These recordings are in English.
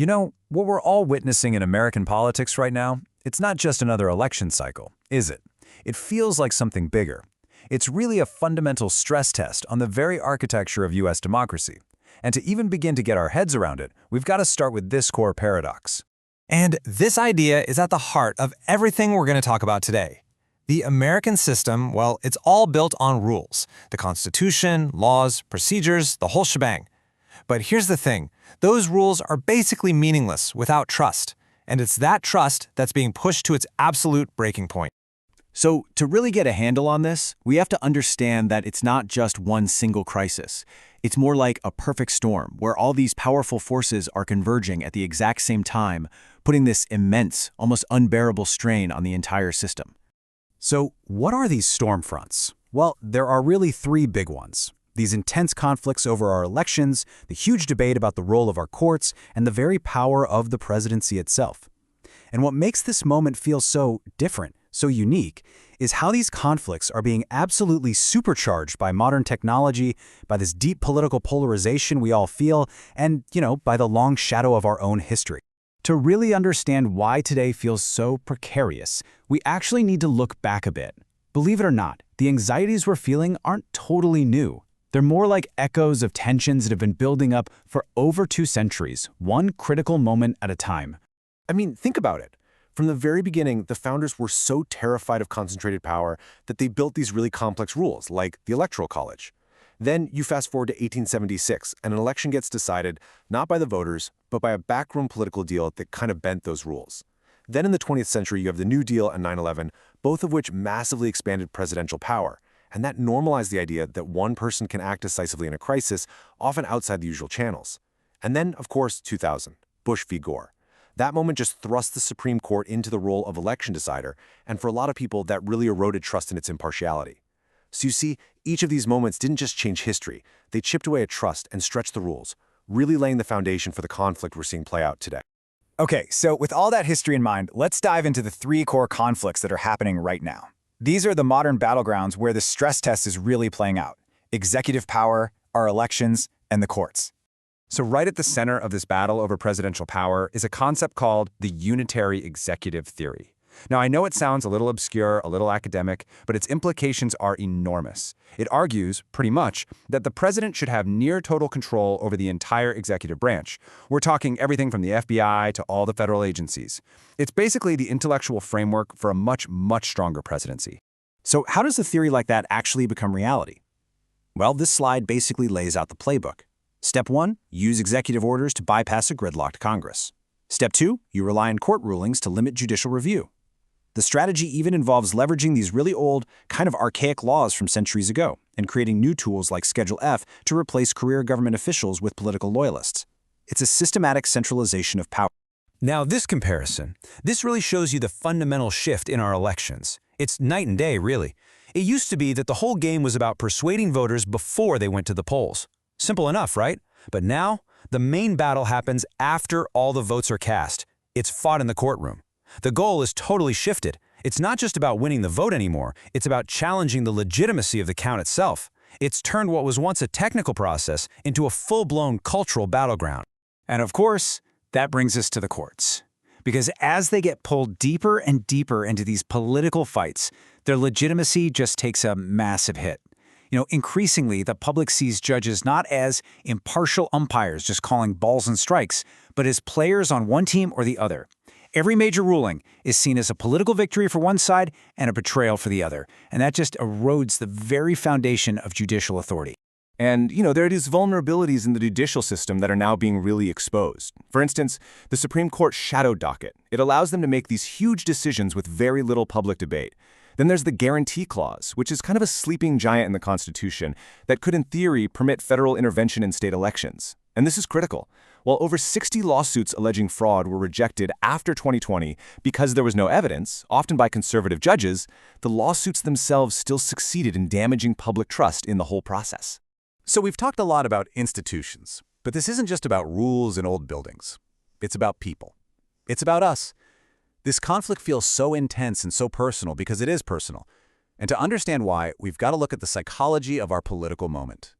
You know, what we're all witnessing in American politics right now, it's not just another election cycle, is it? It feels like something bigger. It's really a fundamental stress test on the very architecture of U.S. democracy. And to even begin to get our heads around it, we've got to start with this core paradox. And this idea is at the heart of everything we're going to talk about today. The American system, well, it's all built on rules. The Constitution, laws, procedures, the whole shebang. But here's the thing. Those rules are basically meaningless without trust. And it's that trust that's being pushed to its absolute breaking point. So, to really get a handle on this, we have to understand that it's not just one single crisis. It's more like a perfect storm, where all these powerful forces are converging at the exact same time, putting this immense, almost unbearable strain on the entire system. So, what are these storm fronts? Well, there are really three big ones. These intense conflicts over our elections, the huge debate about the role of our courts, and the very power of the presidency itself. And what makes this moment feel so different, so unique, is how these conflicts are being absolutely supercharged by modern technology, by this deep political polarization we all feel, and, by the long shadow of our own history. To really understand why today feels so precarious, we actually need to look back a bit. Believe it or not, the anxieties we're feeling aren't totally new. They're more like echoes of tensions that have been building up for over 2 centuries, one critical moment at a time. I mean, think about it. From the very beginning, the founders were so terrified of concentrated power that they built these really complex rules, like the Electoral College. Then you fast forward to 1876, and an election gets decided not by the voters, but by a backroom political deal that kind of bent those rules. Then in the 20th century, you have the New Deal and 9/11, both of which massively expanded presidential power. And that normalized the idea that one person can act decisively in a crisis, often outside the usual channels. And then, of course, 2000, Bush v. Gore. That moment just thrust the Supreme Court into the role of election decider, and for a lot of people, that really eroded trust in its impartiality. So you see, each of these moments didn't just change history, they chipped away at trust and stretched the rules, really laying the foundation for the conflict we're seeing play out today. Okay, so with all that history in mind, let's dive into the 3 core conflicts that are happening right now. These are the modern battlegrounds where the stress test is really playing out: executive power, our elections, and the courts. So right at the center of this battle over presidential power is a concept called the unitary executive theory. Now, I know it sounds a little obscure, a little academic, but its implications are enormous. It argues, pretty much, that the president should have near total control over the entire executive branch. We're talking everything from the FBI to all the federal agencies. It's basically the intellectual framework for a much, much stronger presidency. So how does a theory like that actually become reality? Well, this slide basically lays out the playbook. Step 1, use executive orders to bypass a gridlocked Congress. Step 2, you rely on court rulings to limit judicial review. The strategy even involves leveraging these really old, kind of archaic laws from centuries ago and creating new tools like Schedule F to replace career government officials with political loyalists. It's a systematic centralization of power. Now, this comparison, this really shows you the fundamental shift in our elections. It's night and day, really. It used to be that the whole game was about persuading voters before they went to the polls. Simple enough, right? But now, the main battle happens after all the votes are cast. It's fought in the courtroom. The goal is totally shifted. It's not just about winning the vote anymore. It's about challenging the legitimacy of the count itself. It's turned what was once a technical process into a full-blown cultural battleground. And of course, that brings us to the courts. Because as they get pulled deeper and deeper into these political fights, their legitimacy just takes a massive hit. Increasingly, the public sees judges not as impartial umpires just calling balls and strikes, but as players on one team or the other. Every major ruling is seen as a political victory for one side and a betrayal for the other, and that just erodes the very foundation of judicial authority. And, there are these vulnerabilities in the judicial system that are now being really exposed. For instance, the Supreme Court shadow docket. It allows them to make these huge decisions with very little public debate. Then there's the guarantee clause, which is kind of a sleeping giant in the Constitution that could, in theory, permit federal intervention in state elections. And this is critical. While over 60 lawsuits alleging fraud were rejected after 2020 because there was no evidence, often by conservative judges, the lawsuits themselves still succeeded in damaging public trust in the whole process. So we've talked a lot about institutions, but this isn't just about rules and old buildings. It's about people. It's about us. This conflict feels so intense and so personal because it is personal. And to understand why, we've got to look at the psychology of our political moment.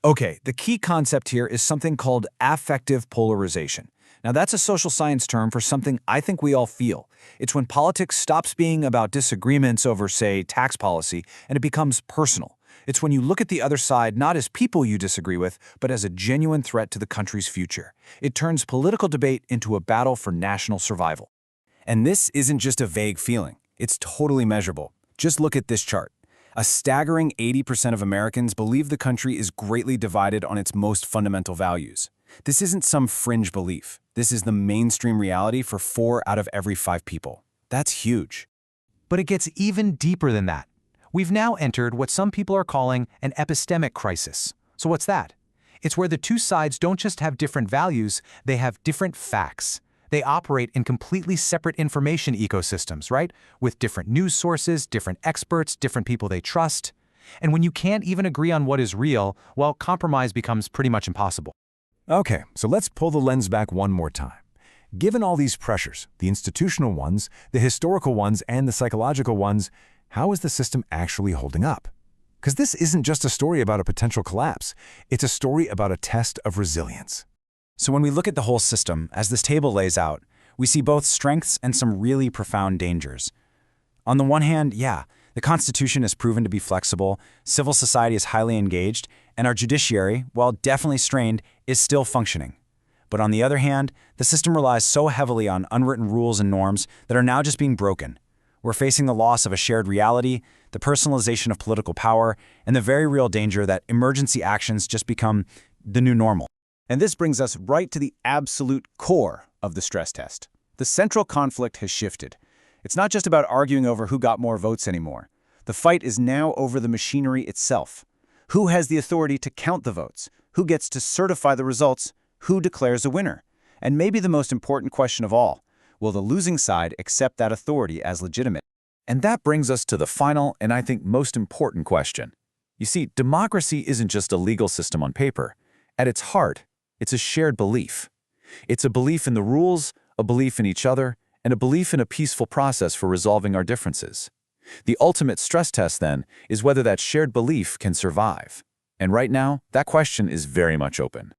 Okay, the key concept here is something called affective polarization. Now that's a social science term for something I think we all feel. It's when politics stops being about disagreements over, say, tax policy, and it becomes personal. It's when you look at the other side not as people you disagree with, but as a genuine threat to the country's future. It turns political debate into a battle for national survival. And this isn't just a vague feeling. It's totally measurable. Just look at this chart. A staggering 80% of Americans believe the country is greatly divided on its most fundamental values. This isn't some fringe belief. This is the mainstream reality for 4 out of every 5 people. That's huge. But it gets even deeper than that. We've now entered what some people are calling an epistemic crisis. So what's that? It's where the two sides don't just have different values, they have different facts. They operate in completely separate information ecosystems, right? With different news sources, different experts, different people they trust. And when you can't even agree on what is real, well, compromise becomes pretty much impossible. Okay, so let's pull the lens back one more time. Given all these pressures, the institutional ones, the historical ones, and the psychological ones, how is the system actually holding up? Because this isn't just a story about a potential collapse. It's a story about a test of resilience. So when we look at the whole system, as this table lays out, we see both strengths and some really profound dangers. On the one hand, yeah, the Constitution has proven to be flexible, civil society is highly engaged, and our judiciary, while definitely strained, is still functioning. But on the other hand, the system relies so heavily on unwritten rules and norms that are now just being broken. We're facing the loss of a shared reality, the personalization of political power, and the very real danger that emergency actions just become the new normal. And this brings us right to the absolute core of the stress test. The central conflict has shifted. It's not just about arguing over who got more votes anymore. The fight is now over the machinery itself. Who has the authority to count the votes? Who gets to certify the results? Who declares a winner? And maybe the most important question of all, will the losing side accept that authority as legitimate? And that brings us to the final and I think most important question. You see, democracy isn't just a legal system on paper. At its heart, it's a shared belief. It's a belief in the rules, a belief in each other, and a belief in a peaceful process for resolving our differences. The ultimate stress test, then, is whether that shared belief can survive. And right now, that question is very much open.